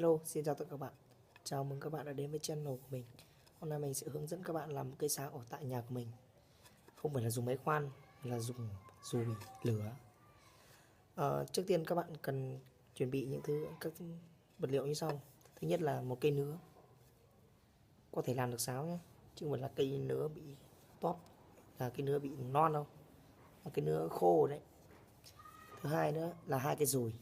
Hello, xin chào tất cả các bạn. Chào mừng các bạn đã đến với channel của mình. Hôm nay mình sẽ hướng dẫn các bạn làm một cây sáng ở tại nhà của mình. Không phải là dùng máy khoan, mà là dùng dùi lửa. Trước tiên các bạn cần chuẩn bị những các vật liệu như sau. Thứ nhất là một cây nứa, có thể làm được sáo nhé, chứ không phải là cây nứa bị tóp, là cây nứa bị non đâu, là cây nứa khô đấy. Thứ hai nữa là hai cái dùi.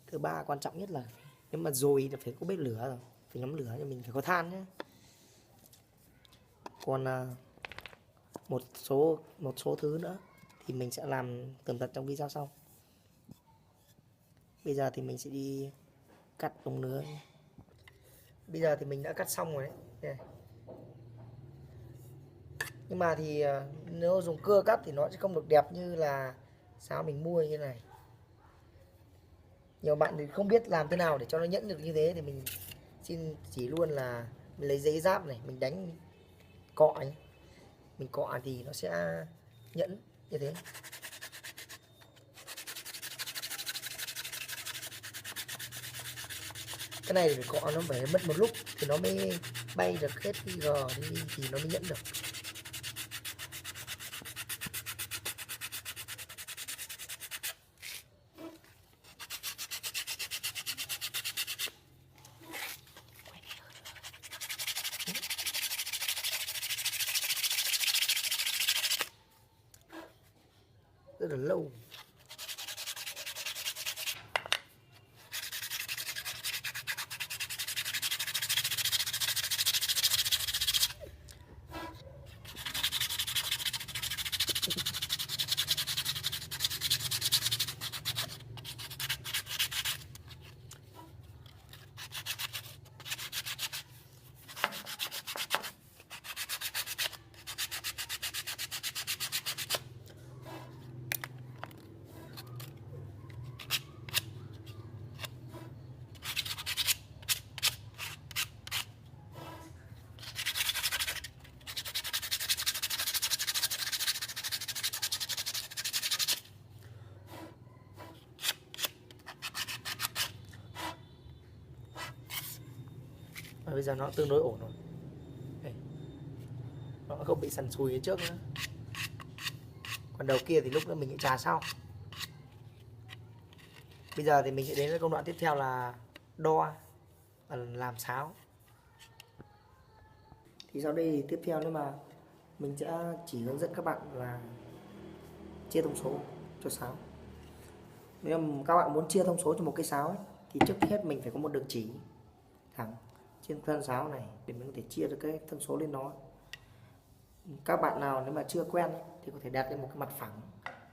Thứ ba quan trọng nhất là nếu mà dùi là phải có bếp lửa rồi, phải nhóm lửa, cho mình phải có than nhé. Còn một số thứ nữa thì mình sẽ làm tường tận trong video sau. Bây giờ thì mình sẽ đi cắt ống nứa. Bây giờ thì mình đã cắt xong rồi đấy. Đây. Nhưng mà thì nếu dùng cưa cắt thì nó sẽ không được đẹp như là sáo mình mua như thế này. Nhiều bạn thì không biết làm thế nào để cho nó nhẫn được như thế, thì mình xin chỉ luôn là mình lấy giấy giáp này, mình đánh cọ ấy. Mình cọ thì nó sẽ nhẫn như thế. Cái này thì cọ nó phải mất một lúc thì nó mới bay được hết cái gờ đi, thì nó mới nhẫn được. Rất là lâu. Và bây giờ nó tương đối ổn rồi. Đây. Nó không bị sần sùi ở trước nữa. Còn đầu kia thì lúc nữa mình sẽ trà sau. Bây giờ thì mình sẽ đến với công đoạn tiếp theo là đo và làm sáo. Thì sau đây thì tiếp theo nữa mà mình sẽ chỉ hướng dẫn các bạn là chia thông số cho sáo. Nếu mà các bạn muốn chia thông số cho một cây sáo ấy, thì trước hết mình phải có một đường chỉ thẳng trên thân sáo này để mình có thể chia được cái thông số lên nó. Các bạn nào nếu mà chưa quen ấy, thì có thể đặt lên một cái mặt phẳng,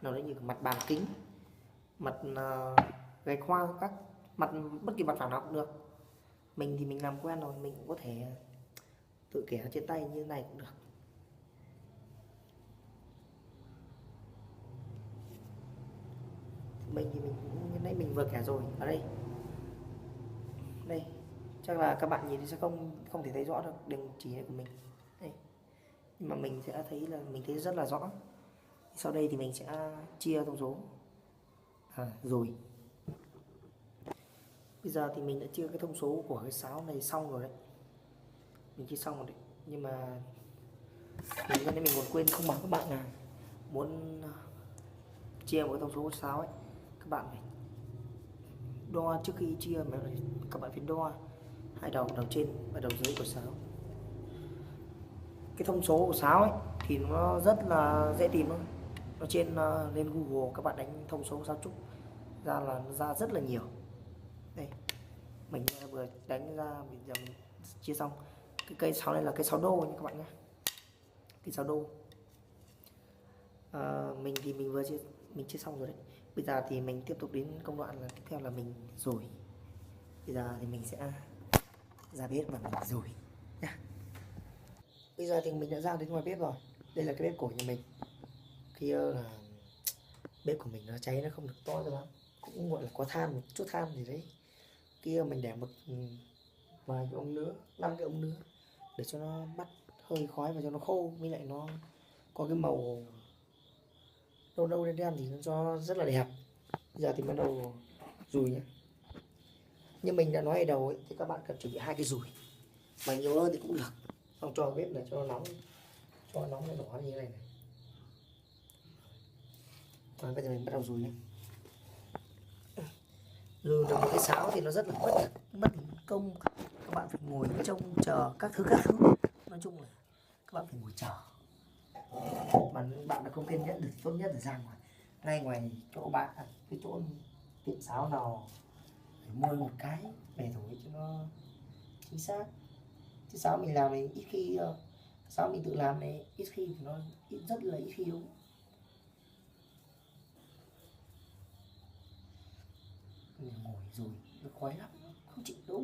nào đấy như mặt bàn kính, mặt gạch hoa, các mặt bất kỳ mặt phẳng nào cũng được. Mình thì mình làm quen rồi, mình cũng có thể tự kẻ trên tay như thế này cũng được. Mình thì mình như nãy mình vừa kẻ rồi. Ở đây chắc là các bạn nhìn thì sẽ không thể thấy rõ được đường chỉ này của mình đây, nhưng mà mình sẽ thấy là mình thấy rất là rõ. Sau đây thì mình sẽ chia thông số rồi. Bây giờ thì mình đã chia cái thông số của cái sáo này xong rồi đấy, mình chia xong rồi đấy. Nhưng mà mình còn quên không bảo các bạn là muốn chia một cái thông số của sáo ấy, các bạn phải đo trước khi chia, mà các bạn phải đo hai đầu trên và đầu dưới của sáo. Cái thông số của sáo ấy thì nó rất là dễ tìm thôi. Nó lên Google các bạn đánh thông số sáo trúc ra là nó ra rất là nhiều. Đây mình vừa đánh ra, bây giờ mình chia xong. Cái cây sáo này là cây sáo đô nha các bạn nhé, cây sáo đô. Mình thì mình chia xong rồi đấy. Bây giờ thì mình tiếp tục đến công đoạn là tiếp theo là mình rồi. Bây giờ thì mình sẽ ra bếp và mình rồi nha. Bây giờ thì mình đã ra đến ngoài bếp rồi. Đây là cái bếp của nhà mình. Kia là bếp của mình nó cháy nó không được to cho lắm, cũng gọi là có than, một chút than gì đấy. Kia mình để một vài cái ống nứa, 5 cái ống nứa để cho nó bắt hơi khói và cho nó khô, với lại nó có cái màu nâu nâu đen đen thì nó cho rất là đẹp. Bây giờ thì bắt đầu dùi nhé. Như mình đã nói ở đầu ấy, thì các bạn cần chuẩn bị 2 cái dùi, mà nhiều hơn thì cũng được. Xong cho bếp này cho nó nóng, cho nó nóng nó đỏ như thế này này. Rồi bây giờ mình bắt đầu dùi nhé. Dùi được một cái sáo thì nó rất là mất công, các bạn phải ngồi trông chờ các thứ. Nói chung là các bạn phải ngồi chờ, mà bạn là không kiên nhẫn được, tốt nhất là ra ngoài, ngay ngoài chỗ bạn cái chỗ tiệm sáo nào phải mua một cái về thổi cho nó chính xác. Chứ sáo mình làm này ít khi, sáo mình tự làm này ít khi thì nó rất là ít khi đúng. Mình ngồi rồi nó khói lắm, không chịu đâu.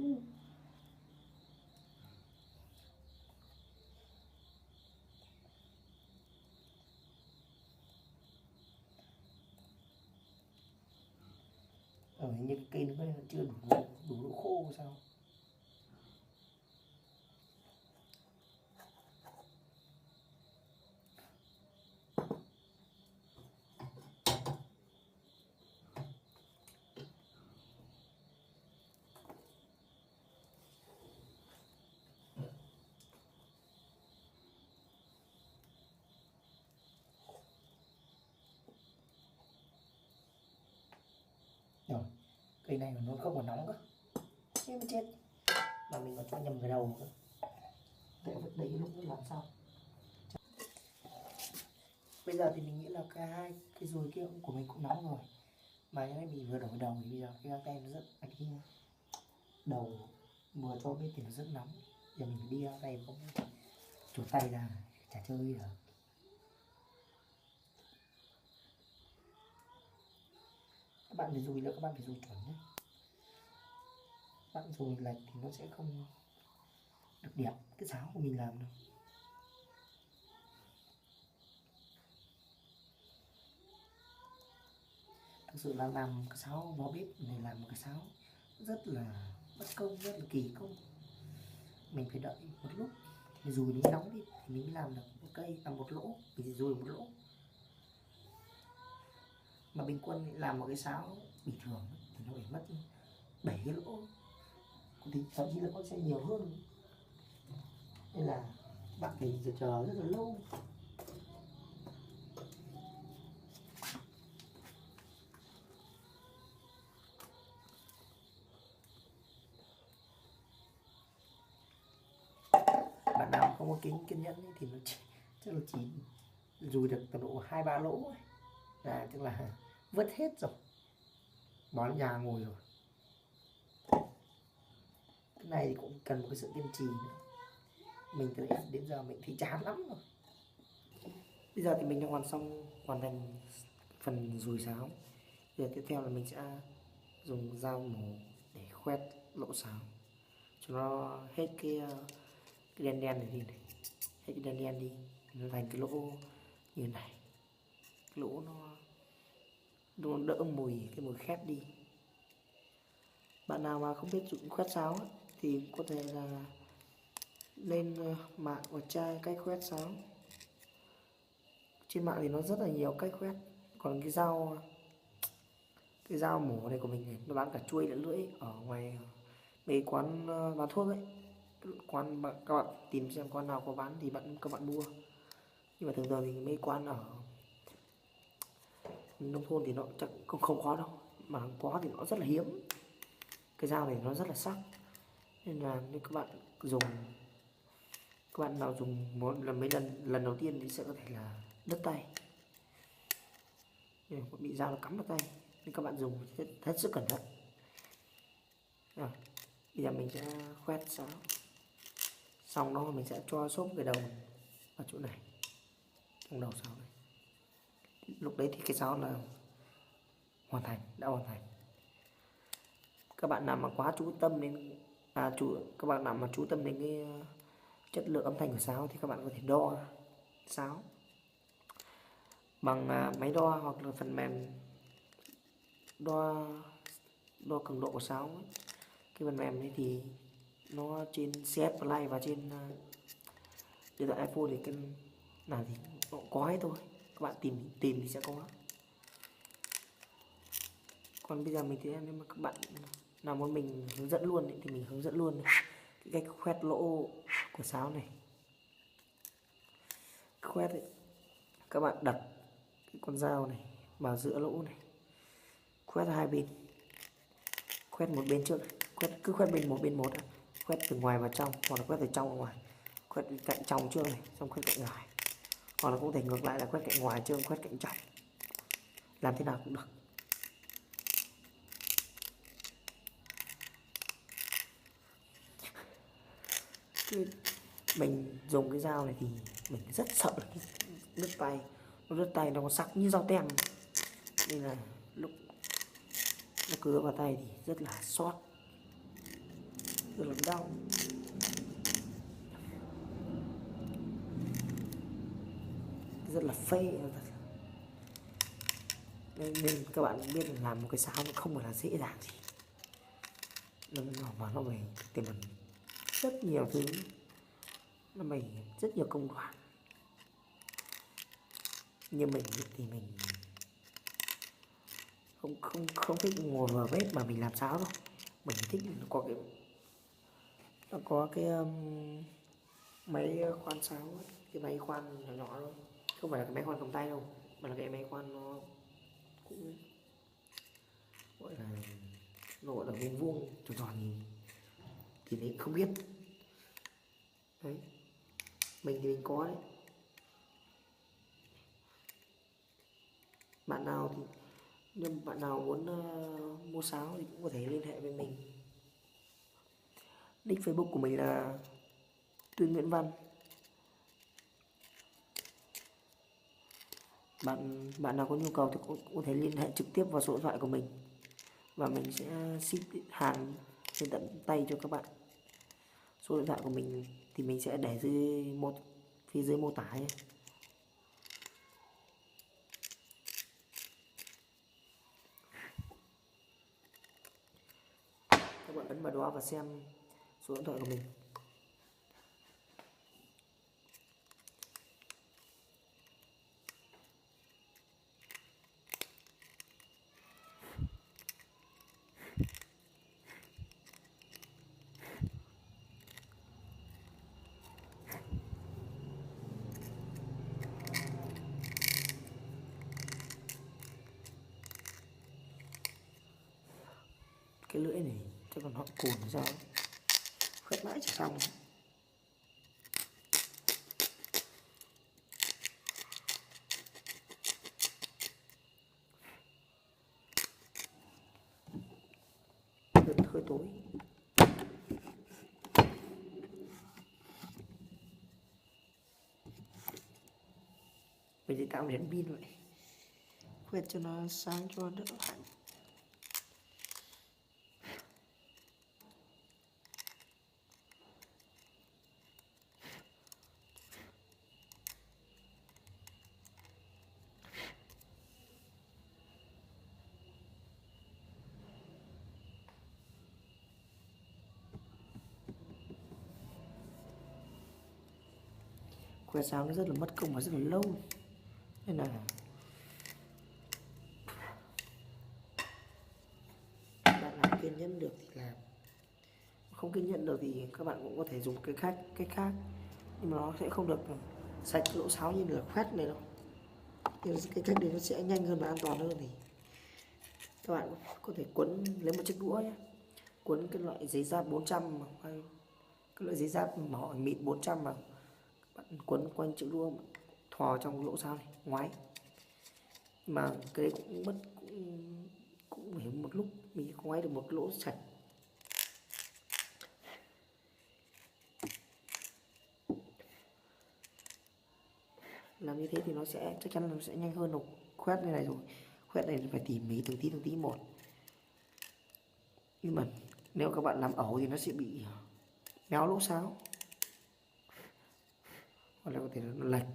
Như cái cây nó chưa đủ độ khô sao. Rồi cây này nó không còn nóng cơ, thế mới chết, mà mình còn cho nhầm cái đầu cơ. Để vứt đấy lúc nó làm sao. Bây giờ thì mình nghĩ là cái dùi kia của mình cũng nóng rồi, mà cái này mình vừa đổi đầu thì bây giờ cái găng tay nó rất cái đầu vừa cho biết thì nó rất nóng. Giờ mình phải đi găng tay không chuột tay ra chả chơi được. Các bạn phải dùi là các bạn phải dùi chuẩn nhé, bạn dùi lệch thì nó sẽ không được đẹp cái sáo của mình làm đâu. Thực sự là làm cái sáo vào bếp để làm một cái sáo rất là mất công, rất là kỳ công. Mình phải đợi một lúc thì dùi nó nóng đi thì mình mới làm được một cây, một lỗ, mình dùi một lỗ. Mà bình quân làm một cái sáo bình thường thì nó phải mất 7 cái lỗ, thì thậm chí là nó sẽ nhiều hơn, nên là bạn phải chờ rất là lâu. Bạn nào không có kiên nhẫn thì nó chắc là chỉ dùi được tầm độ 2-3 lỗ ấy. Là tức là vứt hết rồi, bỏ nhà ngồi rồi. Cái này thì cũng cần một cái sự kiên trì nữa. Mình từ đến giờ mình thấy chán lắm rồi. Bây giờ thì mình đã hoàn thành phần dùi sáo. Giờ tiếp theo là mình sẽ dùng dao mổ để khoét lỗ sáo cho nó hết cái đen đen này đi này, hết cái đen đen đi, nó thành cái lỗ như này. Cái lỗ nó đỡ cái mùi khét đi. Bạn nào mà không biết dụng khoét sáo ấy, thì có thể là lên mạng và tra cách khoét sáo. Trên mạng thì nó rất là nhiều cách khoét. Còn cái dao mổ này của mình này, nó bán cả chuôi lẫn lưỡi ở ngoài mấy quán bán thuốc ấy. Các bạn tìm xem quán nào có bán thì các bạn mua. Nhưng mà thường thường thì mấy quán ở nông thôn thì nó chắc không có đâu, mà có thì nó rất là hiếm. Cái dao này nó rất là sắc, nên là nếu các bạn nào dùng mấy lần đầu tiên thì sẽ có thể là đứt tay, bị dao nó cắm vào tay, nên các bạn dùng hết sức cẩn thận. Rồi, bây giờ mình sẽ khoét sáo, xong đó mình sẽ cho xốp cái đầu vào chỗ này, trong đầu sáo này. Lúc đấy thì cái sáo là đã hoàn thành. Các bạn nào mà quá chú tâm đến các bạn nào mà chú tâm đến cái chất lượng âm thanh của sáo thì các bạn có thể đo sáo bằng máy đo hoặc là phần mềm đo cường độ của sáo ấy. Cái phần mềm ấy thì nó trên CS Play và trên điện thoại iPhone thì cái nào thì nó có hết thôi, các bạn tìm thì sẽ có. Còn bây giờ mình thì nếu mà các bạn nào muốn mình hướng dẫn luôn thì mình hướng dẫn luôn cái cách khoét lỗ của sáo này. Khoét ấy, các bạn đặt cái con dao này vào giữa lỗ này, khoét hai bên, khoét một bên trước, cứ khoét bên một, khoét từ ngoài vào trong hoặc là khoét từ trong ra ngoài, khoét cạnh trong trước này xong khoét cạnh ngoài, hoặc là cũng thể ngược lại là khoét cạnh ngoài trước khoét cạnh trong, làm thế nào cũng được. Mình dùng cái dao này thì mình rất sợ đứt tay, nó có sắc như dao tem nên là lúc nó cứa vào tay thì rất là xót, rất là đau. Rất là phê. Nên các bạn biết là làm một cái sáo nó không phải là dễ dàng gì, mà nó phải tiềm ẩn rất nhiều thứ, nó phải rất nhiều công đoạn. Như mình thì mình không thích ngồi vào bếp mà mình làm sáo đâu. Mình thích nó có cái máy khoan sáo ấy, cái máy khoan nhỏ nhỏ thôi, không phải là cái máy khoan cầm tay đâu, mà là cái máy khoan nó cũng gọi là vuông vuông tròn tròn thì mình không biết đấy. Mình thì mình có đấy. Bạn nào thì nhưng bạn nào muốn mua sáo thì cũng có thể liên hệ với mình. Nick Facebook của mình là Tuyên Nguyễn Văn. Bạn nào có nhu cầu thì cũng có thể liên hệ trực tiếp vào số điện thoại của mình và mình sẽ ship hàng đến tận tay cho các bạn. Số điện thoại của mình thì mình sẽ để phía dưới mô tả nhé. Các bạn ấn vào đó và xem số điện thoại của mình. Cái lưỡi này cho còn họ cồn sao khớp mãi chỉ xong. Hơi tối. Mình sẽ tạo đèn pin vậy, quét cho nó sáng cho đỡ hẳn. Quét sáng nó rất là mất công và rất là lâu nên là bạn nào kiên nhẫn được thì làm, không kiên nhẫn được thì các bạn cũng có thể dùng cách khác nhưng mà nó sẽ không được sạch lỗ sáo như là khoét này đâu. Nhưng cái cách đấy nó sẽ nhanh hơn và an toàn hơn. Thì các bạn có thể quấn lấy một chiếc đũa nhé, quấn cái loại giấy giáp 400 cái loại giấy giáp mỏ mịn 400 mà bạn quấn quanh chiếc đũa thò trong lỗ sáo này ngoái, mà cái đấy cũng phải một lúc mình ngoái được một lỗ sạch. Làm như thế thì nó sẽ chắc chắn là nó sẽ nhanh hơn. Rồi khoét như này rồi, khoét này phải tỉ mỉ từng tí một, nhưng mà nếu các bạn làm ẩu thì nó sẽ bị méo lỗ sáo hoặc là có thể nó lệch.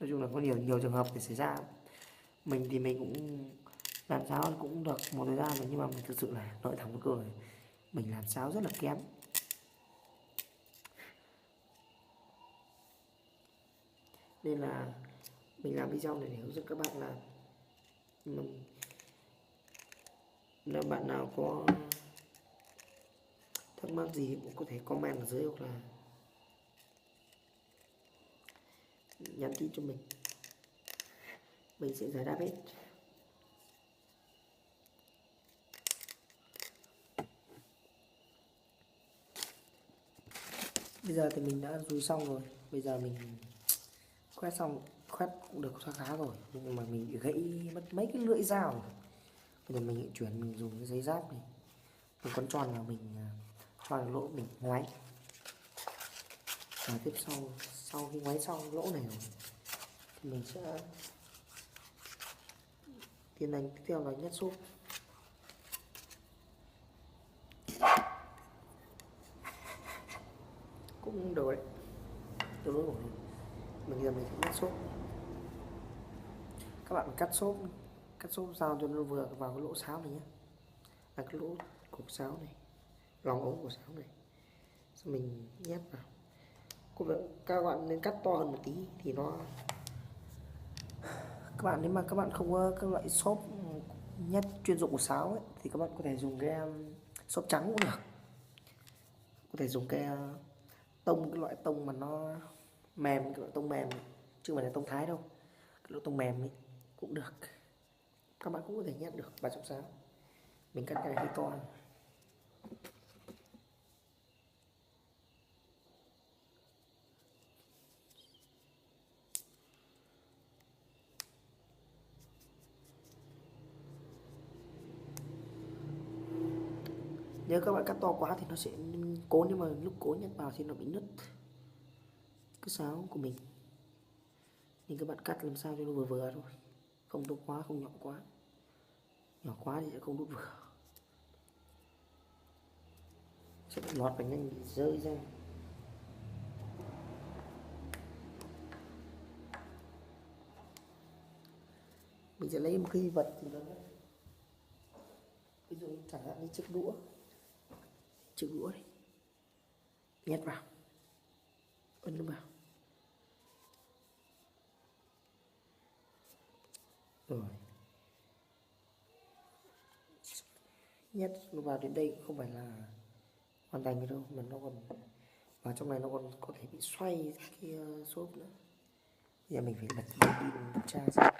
Nói chung là có nhiều trường hợp để xảy ra. Mình thì mình cũng làm sáo cũng được một thời gian rồi, nhưng mà mình thực sự là nói thẳng một câu này, mình làm sáo rất là kém. Nên là mình làm video này để hướng dẫn các bạn là Nếu bạn nào có thắc mắc gì cũng có thể comment ở dưới hoặc là nhắn tin cho mình sẽ giải đáp hết. Bây giờ thì mình đã dùi xong rồi, bây giờ mình quét xong, quét cũng được khá rồi, nhưng mà mình bị gãy mất mấy cái lưỡi dao. Bây giờ mình chuyển, mình dùng cái giấy giáp này, mình con tròn vào, mình cho lỗ mình ngoáy. Và tiếp sau khi ngoáy xong lỗ này rồi thì mình sẽ tiến hành tiếp theo là nhét xốp. Cũng được đấy, tương đối ổn rồi. Mình sẽ nhét xốp. Các bạn cắt xốp sao cho nó vừa vào cái lỗ sáo này nhé, là cái lỗ cục sáo này, lòng ống của sáo này. Xong mình nhét vào. Các bạn nên cắt to hơn một tí thì nó, các bạn nếu mà các bạn không có các loại xốp nhét chuyên dụng của sáo ấy, thì các bạn có thể dùng cái xốp trắng cũng được, có thể dùng cái cái loại tông mà nó mềm, cái loại tông mềm chứ không phải là tông thái đâu, cái loại tông mềm ấy cũng được, các bạn cũng có thể nhét được vào trong sáo. Mình cắt cái này hơi to. Nếu các bạn cắt to quá thì nó sẽ cố, nhưng mà lúc cố nhét vào thì nó bị nứt cái sáo của mình, nên các bạn cắt làm sao cho nó vừa vừa thôi, không to quá không nhỏ quá, nhỏ quá thì sẽ không đút vừa, sẽ bị lọt và nhanh bị rơi ra. Mình sẽ lấy một cái vật gì đó, ví dụ chẳng hạn như chiếc đũa này, nhét vào, ấn nó vào rồi, nhét nó vào đến đây cũng không phải là hoàn thành đâu, mà nó còn vào trong này, nó còn có thể bị xoay cái xốp nữa. Bây giờ mình phải bật pin kiểm tra xem.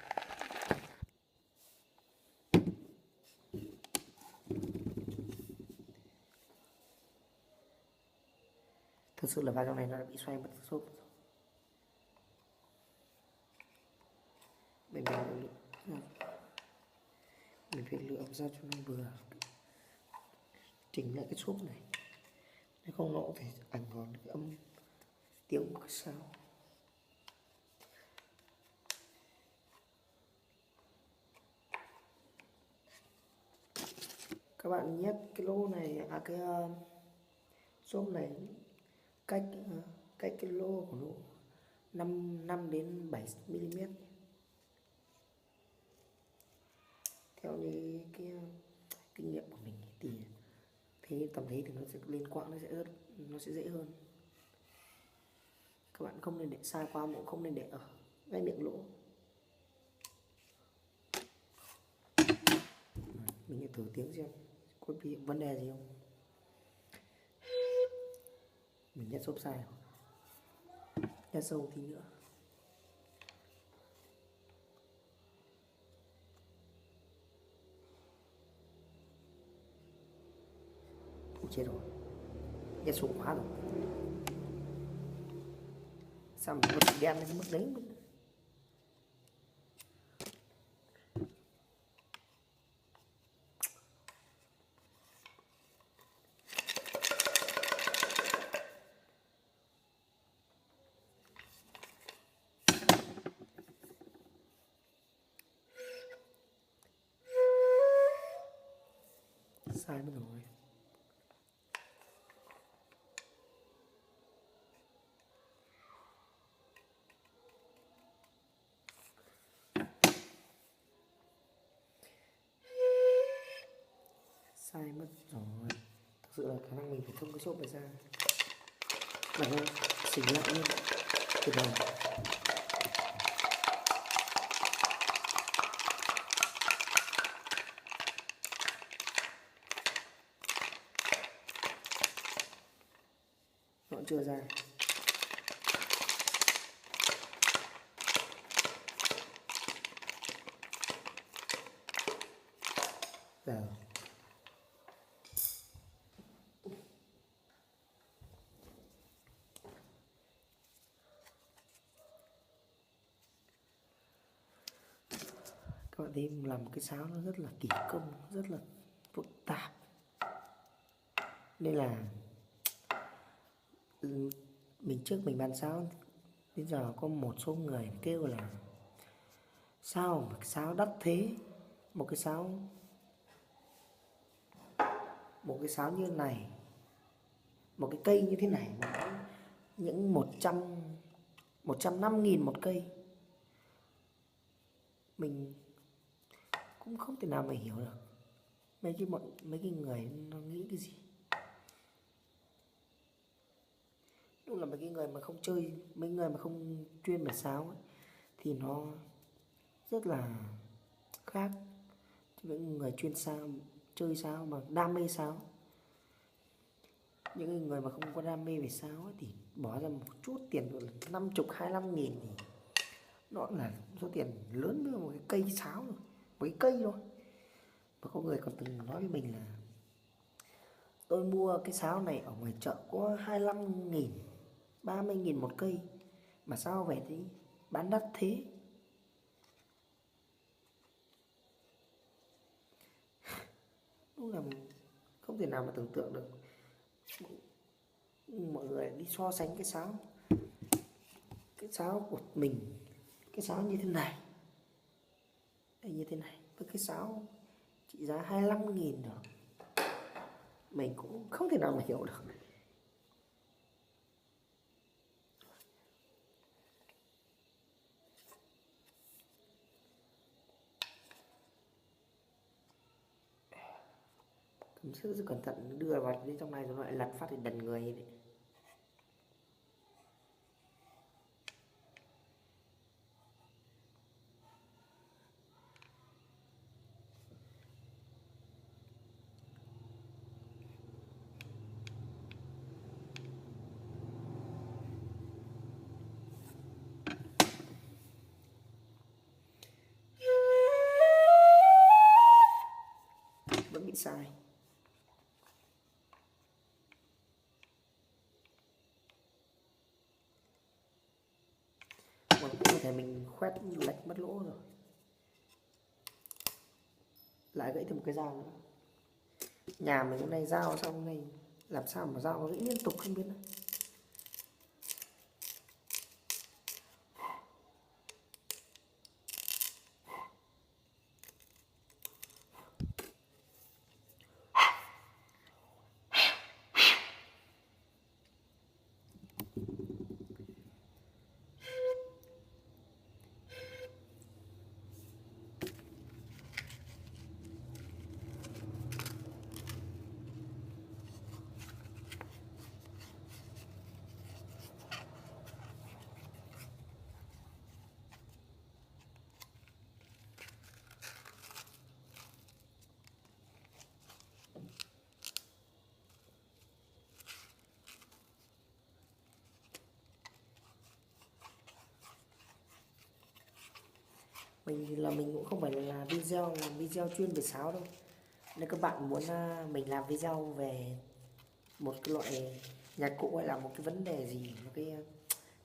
Thực sự là vào trong này nó đã bị xoay mất xốp rồi. Mình phải lựa ra cho nó vừa, chỉnh lại cái xốp này, nếu không nó có thể ảnh hưởng đến cái âm tiếng của cái sao. Các bạn nhét cái lỗ này, cái xốp này cách cái lỗ của nó 5 đến 7 mm. Theo như cái kinh nghiệm của mình thì thế tầm thế thì nó sẽ lên quãng, nó sẽ dễ hơn. Các bạn không nên để sai quá, mà cũng không nên để ở ngay miệng lỗ. Mình sẽ thử tiếng xem có bị vấn đề gì không. Mình nhét xốp sai rồi, nhét sâu tí nữa. Chết rồi, nhét sâu quá rồi. Sao mình có đen đến mức đấy. Sai mất rồi. Sai mất rồi. Thực sự là khả năng mình phải thông cái xốp này ra. Bạn ơi, xỉn lại luôn. Tuyệt vời. chưa ra. Giờ các bạn thấy làm cái sáo nó rất là kỳ công, rất là phức tạp, nên là mình trước mình bán sáo đến giờ có một số người kêu là sao mà cái sáo đắt thế, một cái sáo như này, một cái cây như thế này mà những 105.000 một cây. Mình cũng không thể nào mà hiểu được mấy cái người nó nghĩ cái gì. Đúng là mấy cái người mà không chơi, mấy người mà không chuyên về sáo ấy, thì nó rất là khác những người chuyên sáo, chơi sáo mà đam mê sáo. Những người mà không có đam mê về sáo ấy, thì bỏ ra một chút tiền 50 25 nghìn thì nó là số tiền lớn hơn một cái cây sáo rồi, một cái cây thôi. Và có người còn từng nói với mình là tôi mua cái sáo này ở ngoài chợ có 25 nghìn, 30 nghìn một cây, mà sao về thì bán đắt thế. Đúng là không thể nào mà tưởng tượng được. Mọi người đi so sánh cái sáo của mình, cái sáo như thế này, đây như thế này, với cái sáo trị giá 25 nghìn rồi. Mình cũng không thể nào mà hiểu được. Cầm rất cẩn thận, đưa vào bên trong này rồi lại lật phát thì đần người đấy. Vẫn bị sai. Còn có thể mình khoét lệch mất lỗ rồi, lại gãy thêm một cái dao nữa. Nhà mình hôm nay dao xong hôm nay làm sao mà dao nó gãy liên tục không biết nữa. Mình cũng không phải là làm video chuyên về sáo đâu. Nếu các bạn muốn mình làm video về một cái loại nhạc cụ hay là một cái vấn đề gì, một cái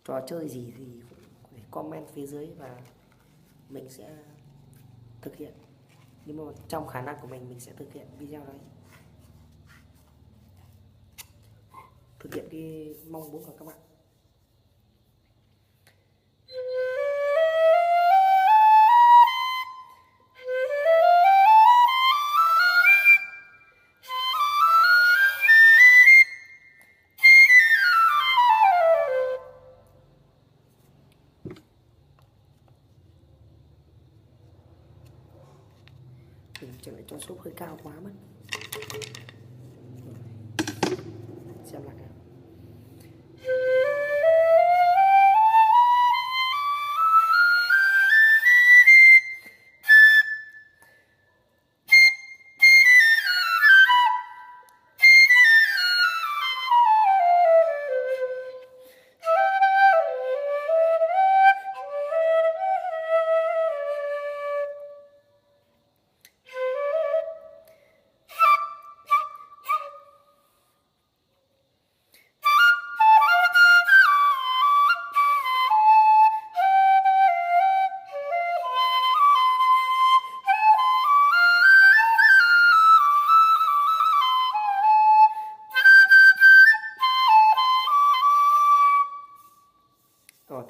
trò chơi gì thì cũng có thể comment phía dưới và mình sẽ thực hiện. Nhưng mà trong khả năng của mình sẽ thực hiện video đấy, thực hiện cái mong muốn của các bạn. Mình trở lại cho shop hơi cao quá mất. Xem lại nào.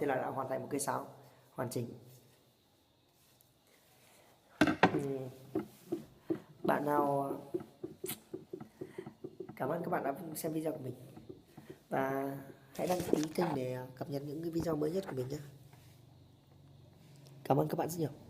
thế là đã hoàn thành một cây sáo hoàn chỉnh. Bạn nào cảm ơn các bạn đã xem video của mình, và hãy đăng ký kênh để cập nhật những cái video mới nhất của mình nhé. Cảm ơn các bạn rất nhiều.